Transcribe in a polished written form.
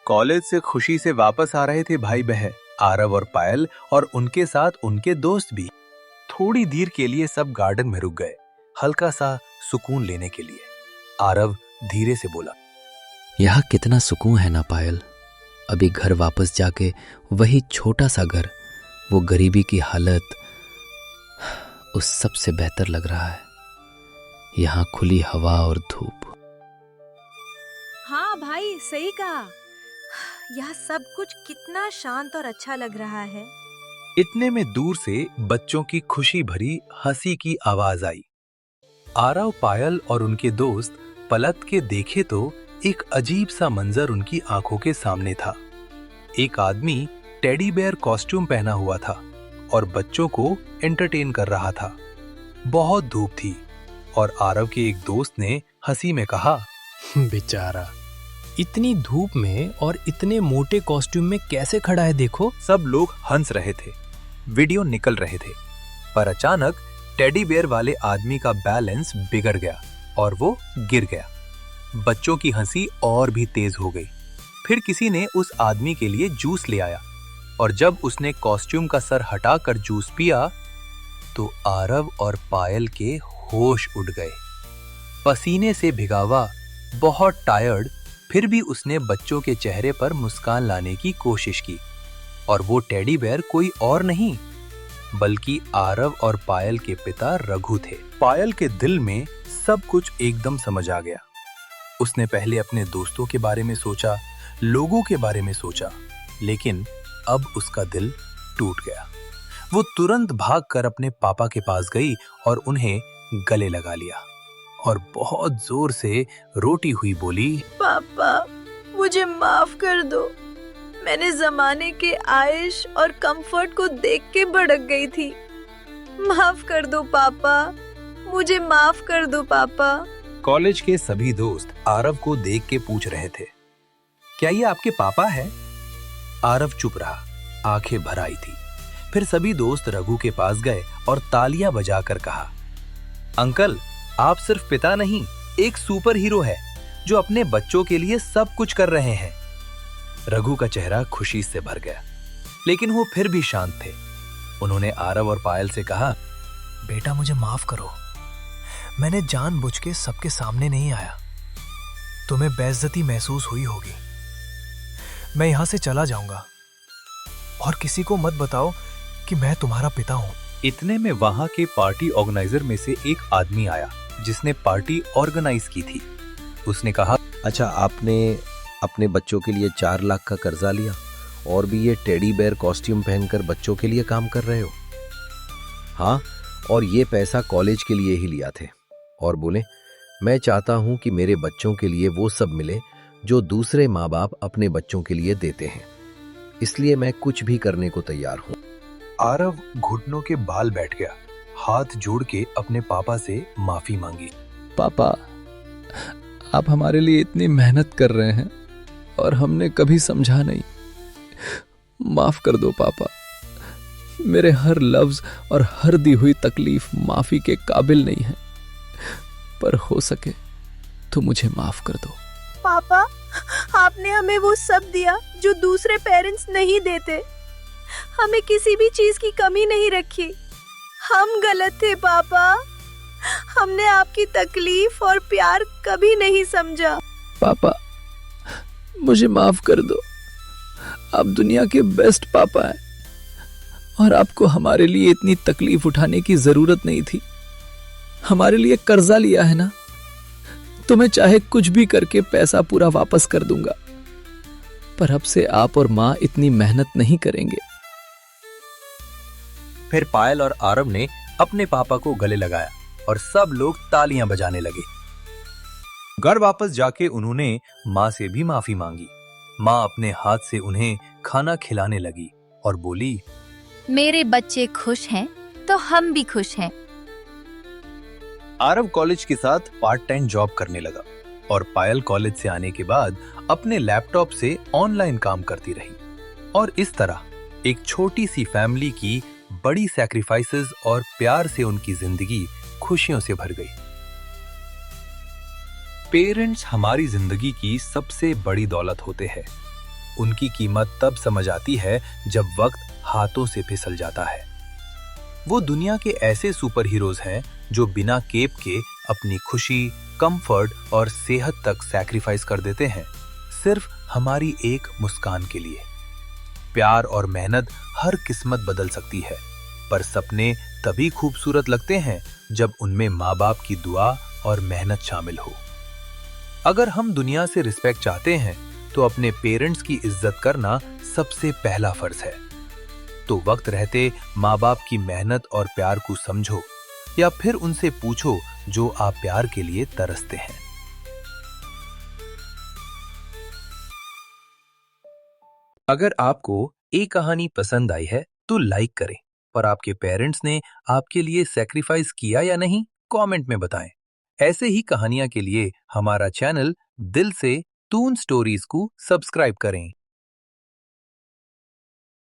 College से खुशी से वापस आ रहे थे भाई बहन आरव और पायल, और उनके साथ उनके दोस्त भी। थोड़ी देर के लिए सब गार्डन में रुक गए, हल्का सा सुकून लेने के लिए। आरव धीरे से बोला, यहाँ कितना सुकून है ना पायल। अभी घर वापस जाके वही छोटा सा घर, वो गरीबी की हालत, उस सब से बेहतर लग रहा है यहाँ खुली हवा और धूप। हाँ भाई, सही कहा। यह सब कुछ कितना शांत और अच्छा लग रहा है। इतने में दूर से बच्चों की खुशी भरी हंसी की आवाज आई। आरव, पायल और उनके दोस्त पलट के देखे तो एक अजीब सा मंजर उनकी आंखों के सामने था। एक आदमी टेडी बेयर कॉस्ट्यूम पहना हुआ था और बच्चों को एंटरटेन कर रहा था। बहुत धूप थी और आरव के एक दोस्त ने हंसी में कहा, बेचारा इतनी धूप में और इतने मोटे कॉस्ट्यूम में कैसे खड़ा है देखो। सब लोग हंस रहे थे, वीडियो निकल रहे थे, पर अचानक टेडी बेयर वाले आदमी का बैलेंस बिगड़ गया और वो गिर गया। बच्चों की हंसी और भी तेज हो गई। फिर किसी ने उस आदमी के लिए जूस ले आया और जब उसने कॉस्ट्यूम का सर हटाकर जूस पिया तो आरव और पायल के होश उड़ गए। पसीने से भिगा हुआ, बहुत टायर्ड, फिर भी उसने बच्चों के चेहरे पर मुस्कान लाने की कोशिश की। और वो टेडी बेयर कोई और नहीं बल्कि आरव और पायल के पिता रघु थे। पायल के दिल में सब कुछ एकदम समझ आ गया। उसने पहले अपने दोस्तों के बारे में सोचा, लोगों के बारे में सोचा, लेकिन अब उसका दिल टूट गया। वो तुरंत भागकर अपने पापा के पास गई और उन्हें गले लगा लिया और बहुत जोर से रोती हुई बोली, पापा, मुझे माफ कर दो। मैंने जमाने के आयश और कंफर्ट को देख के भड़क गई थी। माफ कर दो पापा, मुझे माफ कर दो पापा। कॉलेज के सभी दोस्त आरव को देख के पूछ रहे थे, क्या ये आपके पापा है? आरव चुप रहा, आंखें भर आई थी। फिर सभी दोस्त रघु के पास गए और तालियां बजाकर कहा, अंकल, आप सिर्फ पिता नहीं, एक सुपर हीरो है जो अपने बच्चों के लिए सब कुछ कर रहे हैं। रघु का चेहरा खुशी से भर गया, लेकिन वो फिर भी शांत थे। उन्होंने आरव और पायल से कहा, बेटा मुझे माफ करो, मैंने जानबूझ के सबके सामने नहीं आया। तुम्हें बेइज्जती महसूस हुई होगी। मैं यहां से चला जाऊंगा और किसी को मत बताओ कि मैं तुम्हारा पिता हूं। इतने में वहां के पार्टी ऑर्गेनाइजर में से एक आदमी आया जिसने पार्टी ऑर्गेनाइज की थी। उसने कहा, अच्छा, आपने अपने बच्चों के लिए 4 लाख का कर्जा लिया और भी ये टेडी बेयर कॉस्ट्यूम पहनकर बच्चों के लिए काम कर रहे हो? हाँ, और ये पैसा कॉलेज के लिए ही लिया थे। और बोले, मैं चाहता हूं कि मेरे बच्चों के लिए वो सब मिले जो दूसरे माँ बाप अपने बच्चों के लिए देते हैं, इसलिए मैं कुछ भी करने को तैयार हूं। आरव घुटनों के बाल बैठ गया, हाथ जोड़ के अपने पापा से माफी मांगी। पापा, आप हमारे लिए इतनी मेहनत कर रहे हैं और हमने कभी समझा नहीं। माफ कर दो पापा, मेरे हर लफ्ज और हर दी हुई तकलीफ माफी के काबिल नहीं है, पर हो सके तो मुझे माफ कर दो। पापा, आपने हमें वो सब दिया जो दूसरे पेरेंट्स नहीं देते। हमें किसी भी चीज की कमी नहीं रखी। हम गलत थे पापा। हमने आपकी तकलीफ और प्यार कभी नहीं समझा। पापा, मुझे माफ कर दो। आप दुनिया के बेस्ट पापा हैं और आपको हमारे लिए इतनी तकलीफ उठाने की जरूरत नहीं थी। हमारे लिए कर्जा लिया है ना, तो मैं चाहे कुछ भी करके पैसा पूरा वापस कर दूंगा, पर अब से आप और माँ इतनी मेहनत नहीं करेंगे। फिर पायल और आरव ने अपने पापा को गले लगाया और सब लोग तालियां बजाने लगे। घर वापस जाके उन्होंने माँ से भी माफी मांगी। माँ अपने हाथ से उन्हें खाना खिलाने लगी और बोली, मेरे बच्चे खुश हैं तो हम भी खुश हैं। आरव कॉलेज के साथ पार्ट टाइम जॉब करने लगा और पायल कॉलेज से आने के बाद अपने लैपटॉप से ऑनलाइन काम करती रही। और इस तरह एक छोटी सी फैमिली की बड़ी सैक्रिफाइसेस और प्यार से उनकी जिंदगी खुशियों से भर गई। पेरेंट्स हमारी जिंदगी की सबसे बड़ी दौलत होते हैं। उनकी कीमत तब समझ आती है जब वक्त हाथों से फिसल जाता है। वो दुनिया के ऐसे सुपर हीरोज हैं जो बिना केप के अपनी खुशी, कंफर्ट और सेहत तक सैक्रिफाइस कर देते हैं, सिर्फ हमारी एक मुस्कान के लिए। प्यार और मेहनत हर किस्मत बदल सकती है, पर सपने तभी खूबसूरत लगते हैं जब उनमें माँ बाप की दुआ और मेहनत शामिल हो। अगर हम दुनिया से रिस्पेक्ट चाहते हैं तो अपने पेरेंट्स की इज्जत करना सबसे पहला फर्ज है। तो वक्त रहते माँ बाप की मेहनत और प्यार को समझो, या फिर उनसे पूछो जो आप प्यार के लिए तरसते हैं। अगर आपको ये कहानी पसंद आई है तो लाइक करें, पर आपके पेरेंट्स ने आपके लिए सैक्रिफाइस किया या नहीं, कमेंट में बताएं। ऐसे ही कहानियां के लिए हमारा चैनल दिल से टून स्टोरीज को सब्सक्राइब करें।